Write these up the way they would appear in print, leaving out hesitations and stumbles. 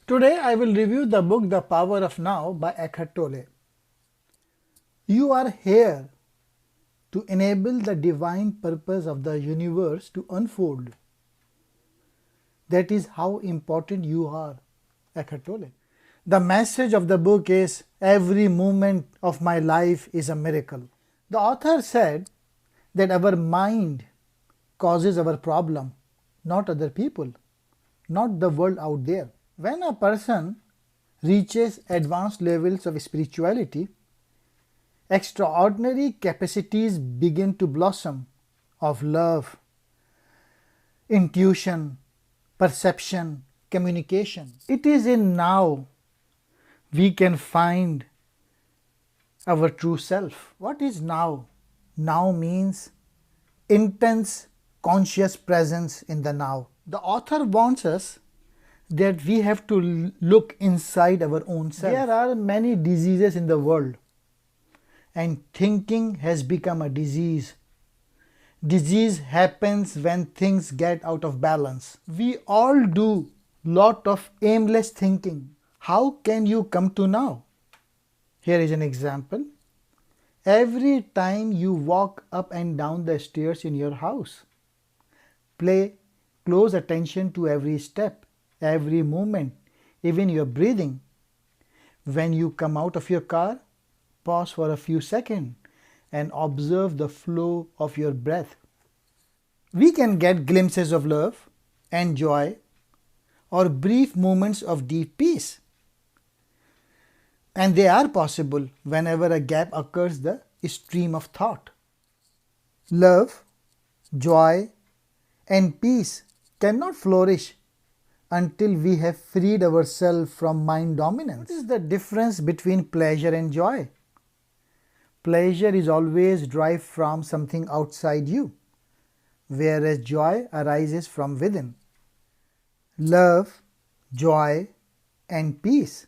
Today I will review the book The Power of Now by Eckhart Tolle. You are here to enable the divine purpose of the universe to unfold. That is how important you are, Eckhart Tolle. The message of the book is every moment of my life is a miracle. The author said that our mind causes our problem, not other people, not the world out there. When a person reaches advanced levels of spirituality, extraordinary capacities begin to blossom of love, intuition, perception, communication. It is in now we can find our true self. What is now? Now means intense conscious presence in the now. The author wants us that we have to look inside our own self. There are many diseases in the world, and thinking has become a disease. Disease happens when things get out of balance. We all do lot of aimless thinking. How can you come to now? Here is an example. Every time you walk up and down the stairs in your house, pay close attention to every step, every movement, even your breathing. When you come out of your car, pause for a few seconds and observe the flow of your breath. We can get glimpses of love and joy or brief moments of deep peace. And they are possible whenever a gap occurs the stream of thought. Love, joy, and peace cannot flourish until we have freed ourselves from mind dominance. What is the difference between pleasure and joy? Pleasure is always derived from something outside you, whereas joy arises from within. Love, joy, and peace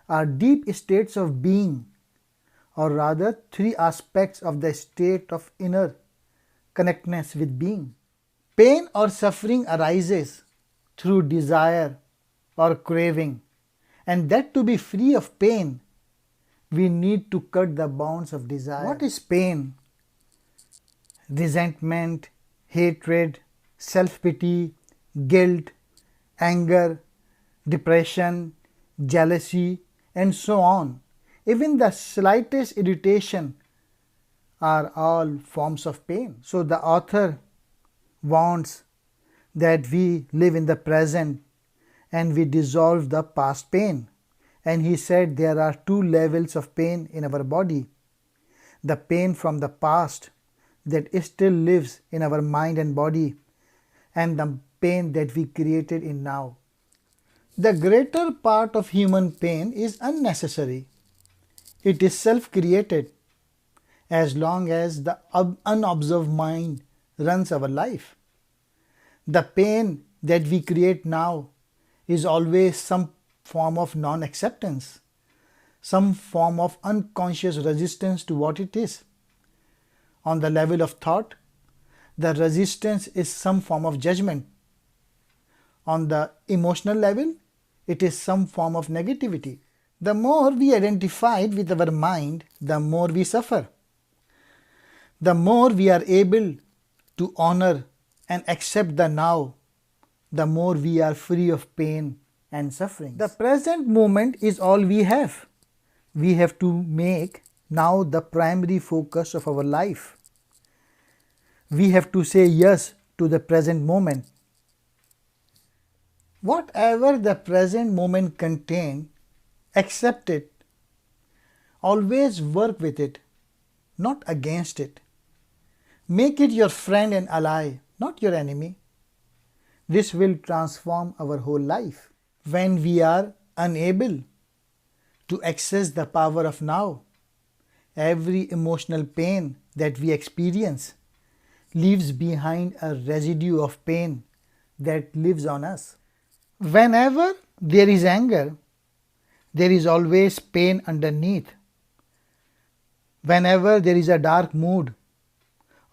are deep states of being, or rather three aspects of the state of inner connectedness with being. Pain or suffering arises through desire or craving, and that to be free of pain, we need to cut the bonds of desire. What is pain? Resentment, hatred, self-pity, guilt, anger, depression, jealousy, and so on. Even the slightest irritation are all forms of pain. So the author wants that we live in the present and we dissolve the past pain. And he said there are two levels of pain in our body. The pain from the past that still lives in our mind and body, and the pain that we created in now. The greater part of human pain is unnecessary. It is self-created as long as the unobserved mind runs our life. The pain that we create now is always some form of non-acceptance, some form of unconscious resistance to what it is. On the level of thought, the resistance is some form of judgment. On the emotional level, it is some form of negativity. The more we identify with our mind, the more we suffer. The more we are able to honor and accept the now, the more we are free of pain and suffering. The present moment is all we have. We have to make now the primary focus of our life. We have to say yes to the present moment. Whatever the present moment contains, accept it. Always work with it, not against it. Make it your friend and ally, not your enemy. This will transform our whole life. When we are unable to access the power of now, every emotional pain that we experience leaves behind a residue of pain that lives on us. Whenever there is anger, there is always pain underneath. Whenever there is a dark mood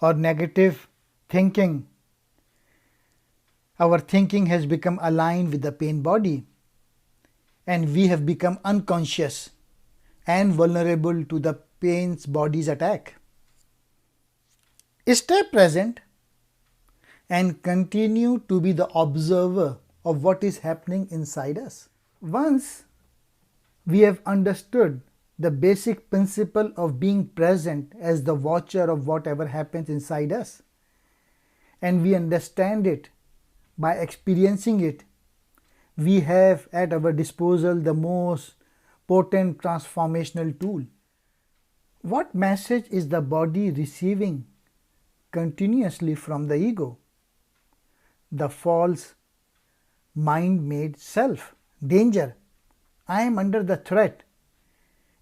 or negative thinking, our thinking has become aligned with the pain body. and we have become unconscious and vulnerable to the pain's body's attack. Stay present and continue to be the observer of what is happening inside us. Once we have understood the basic principle of being present as the watcher of whatever happens inside us, and we understand it by experiencing it, we have at our disposal the most potent transformational tool. What message is the body receiving continuously from the ego? The false mind-made self. Danger. I am under the threat.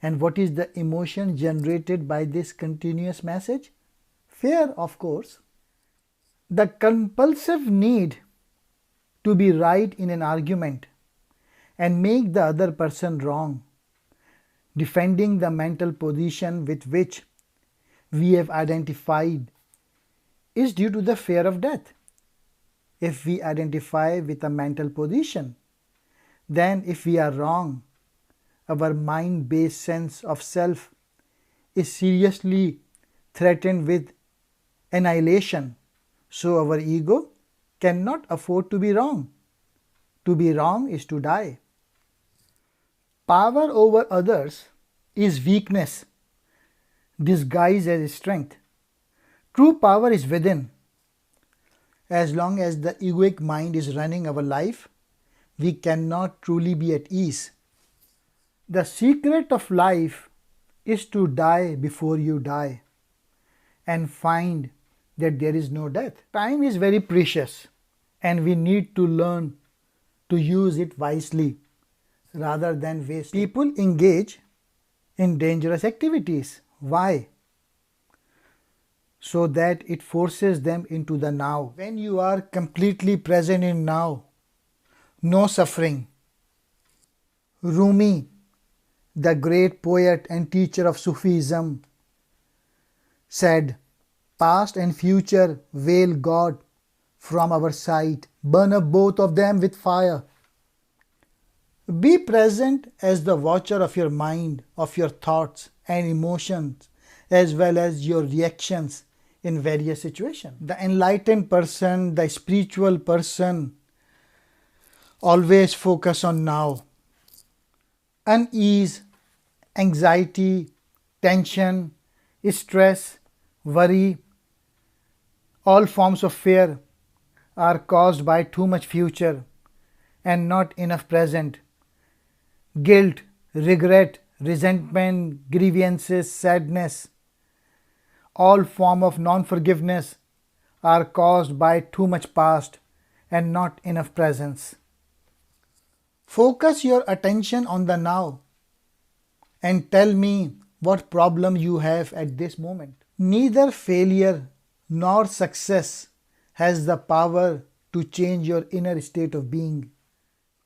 And what is the emotion generated by this continuous message? Fear, of course. The compulsive need to be right in an argument and make the other person wrong, defending the mental position with which we have identified, is due to the fear of death. If we identify with a mental position, then if we are wrong, our mind-based sense of self is seriously threatened with annihilation. So our ego cannot afford to be wrong. To be wrong is to die. Power over others is weakness disguised as strength. True power is within. As long as the egoic mind is running our life, we cannot truly be at ease. The secret of life is to die before you die and find that there is no death. Time is very precious and we need to learn to use it wisely rather than waste. People engage in dangerous activities. Why? So that it forces them into the now. When you are completely present in now, no suffering. Rumi, the great poet and teacher of Sufism, said, "Past and future veil God from our sight. Burn up both of them with fire." Be present as the watcher of your mind, of your thoughts and emotions, as well as your reactions in various situations. The enlightened person, the spiritual person, always focus on now. Unease, anxiety, tension, stress, worry, all forms of fear are caused by too much future and not enough present. Guilt, regret, resentment, grievances, sadness, all form of non-forgiveness are caused by too much past and not enough presence. Focus your attention on the now and tell me what problem you have at this moment. Neither failure nor success has the power to change your inner state of being.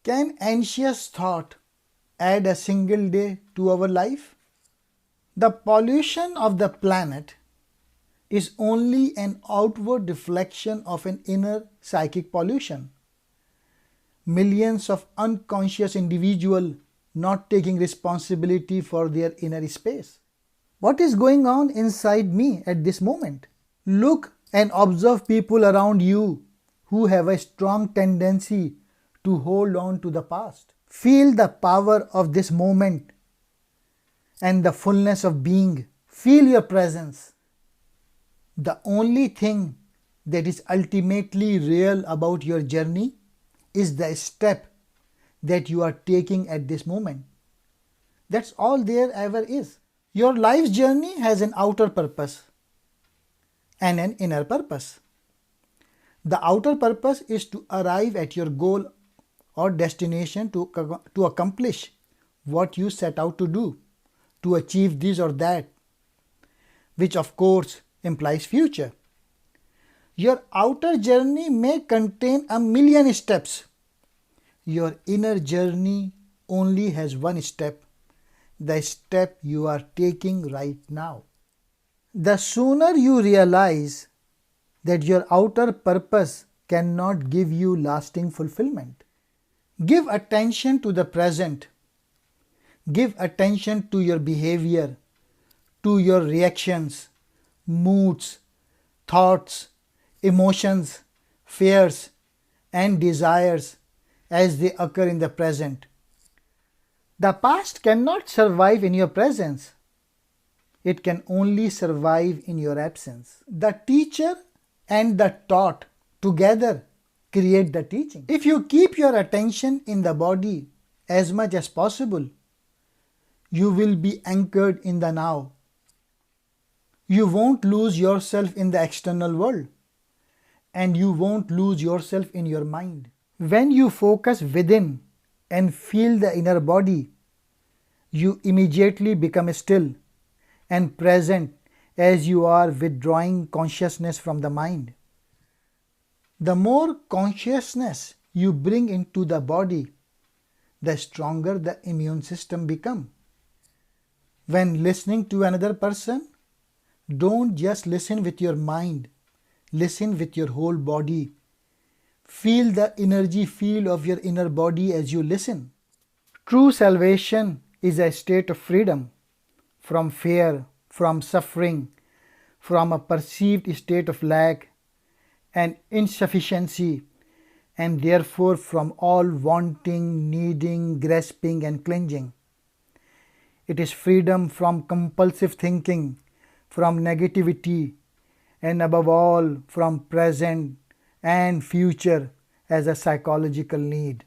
Can anxious thought add a single day to our life? The pollution of the planet is only an outward reflection of an inner psychic pollution. Millions of unconscious individuals not taking responsibility for their inner space. What is going on inside me at this moment? Look and observe people around you who have a strong tendency to hold on to the past. Feel the power of this moment and the fullness of being. Feel your presence. The only thing that is ultimately real about your journey is the step that you are taking at this moment. That's all there ever is. Your life's journey has an outer purpose and an inner purpose. The outer purpose is to arrive at your goal or destination to accomplish what you set out to do, to achieve this or that, which of course implies future. Your outer journey may contain 1,000,000 steps. Your inner journey only has one step, the step you are taking right now. The sooner you realize that your outer purpose cannot give you lasting fulfillment, give attention to the present Give attention to your behavior, to your reactions, moods, thoughts, emotions, fears, and desires as they occur in the present. The past cannot survive in your presence. It can only survive in your absence. The teacher and the taught together create the teaching. If you keep your attention in the body as much as possible, you will be anchored in the now. You won't lose yourself in the external world, and you won't lose yourself in your mind. When you focus within and feel the inner body, you immediately become still and present as you are withdrawing consciousness from the mind. The more consciousness you bring into the body, the stronger the immune system becomes. When listening to another person, don't just listen with your mind, listen with your whole body. Feel the energy field of your inner body as you listen. True salvation is a state of freedom from fear, from suffering, from a perceived state of lack and insufficiency, and therefore from all wanting, needing, grasping, and clinging. It is freedom from compulsive thinking, from negativity, and above all from present and future as a psychological need.